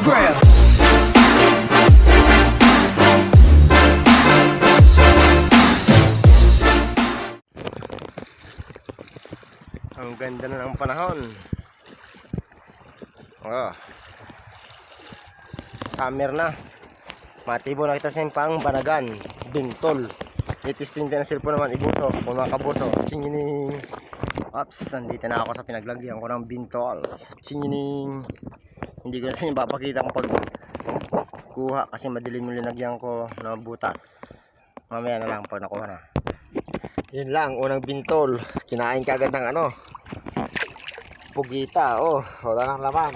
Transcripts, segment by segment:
Grab. Ang ganda na ng panahon. Oh. Summer na. Matibo na kita sa pang banagan, bintol. Itisting din na cellphone naman, ibuso, kung mga kabuso. Chingining. Ops, nandito na ako sa pinaglagyan ko ng bintol. Chingining. Hindi ko na sa inyo papakita kung pag kuha kasi madilim yung linagyan ko ng butas. Mamaya na lang pag nakuha na. Yun lang, unang bintol. Kinain ka agad ng ano, pugita. Oh, wala nang laman.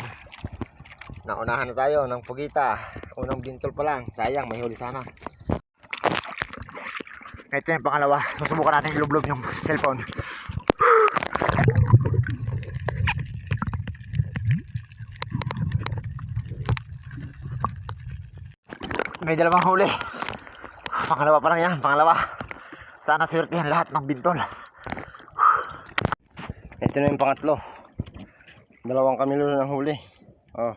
Naunahan na tayo ng pugita. Unang bintol pa lang. Sayang, may huli sana. Ito yung pangalawa. Masubukan natin ilublob yung cellphone. May dalawang huli. Pangalawa pa lang yan. Pangalawa. Sana swertihan lahat ng bintol. Ito na yung pangatlo. Dalawang kamilo ng huli. Oh,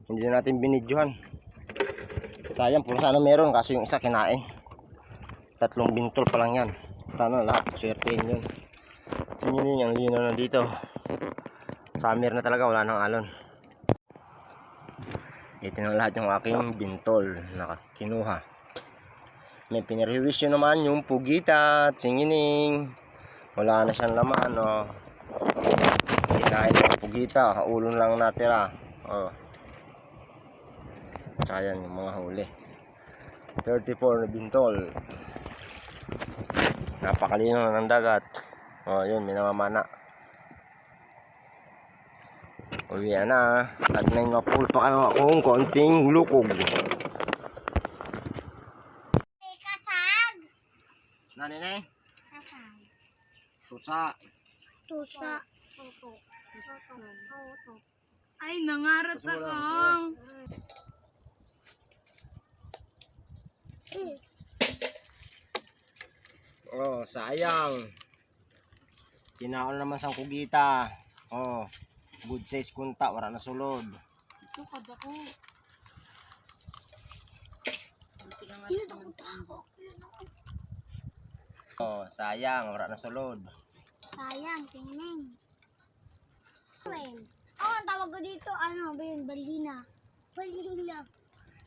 hindi na natin binidyohan. Sayang, kung sana meron. Kaso yung isa kinain. Tatlong bintol pa lang yan. Sana lahat swertihin yun. Tinginin ang lino na dito. Summer na talaga, wala nang alon. Ito na lahat yung aking bintol na kinuha. May pinarehwisyo naman yung pugita. Tingining. Wala na siyang laman. Oh. Kinain yung pugita. Ulon lang natira. Oh. Sayang yung mga huli. 34 na bintol. Napakalino ng dagat. Oh, yun, may namamana. Uwi na. At may napul pa kayo akong konting lukog. May kasag. Nanine? Kasag. Susa. Tusa. Ay, nangarat ako. Oh, sayang. Kinaon naman sa kugita. Oh, good size kunta, wala na sulod. Ito kada ko. Oh, sayang, wala na sulod. Sayang, tingning. Ang tawag ko dito, ano ba yun? Balina. Balina.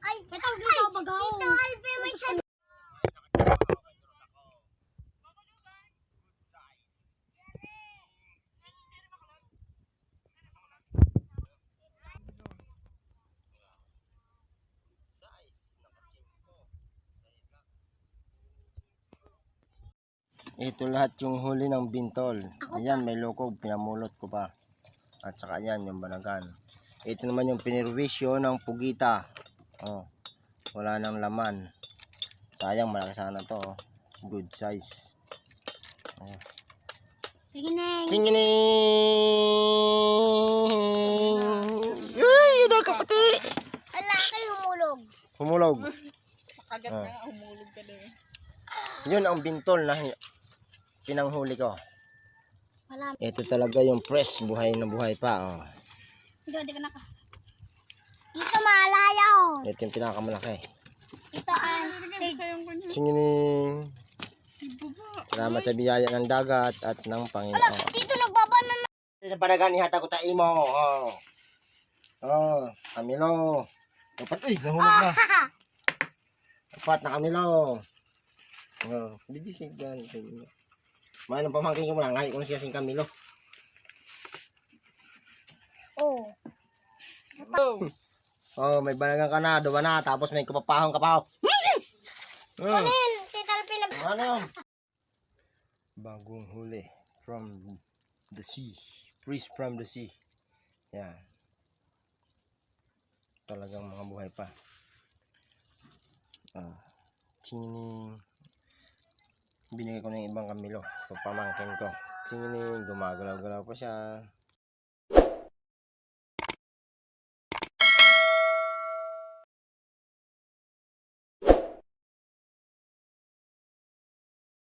Ay, ito dito, bagaw. Dito, Alpe, may sa... Ito lahat yung huli ng bintol. Ayan, may lukog, pinamulot ko pa. At saka yan, yung banagan. Ito naman yung pinirwisyo ng pugita. Oh, wala nang laman. Sayang, malaki sana to. Oh. Good size. Oh. Tingning. Singining! Uy, yun ang kapati! Wala kayo humulog. Humulog. Kagat na nga, humulog ka din. Yun ang bintol na pinanghuli ko. Wala. Ito talaga yung fresh, buhay na buhay pa. Oh. Hindi ka naka. Dito malayo. Ito yung pinakamalaki. Ito ang... Singining! Salamat sa biyaya ng dagat at ng Panginoon. Dito nagbabana na. Sa banagan, ihata ko tayo mo. Oh. Oh, Camilo. Dapat, nahulog na. Dapat na Camilo. Oh, hindi siya. May nang pamangkin ko lang, ngayon ko na siya sing Camilo. Oh. Oh, may banagan ka na, duwa na, tapos may kapapahong kapaw. Kunin, tital pinab... Ano yun? Bagong huli from the sea. Fresh from the sea. Yan. Talagang mga buhay pa. Tining. Binigay ko na yung ibang Camilo sa pamangkin ko. Tining, gumagalaw-galaw pa siya.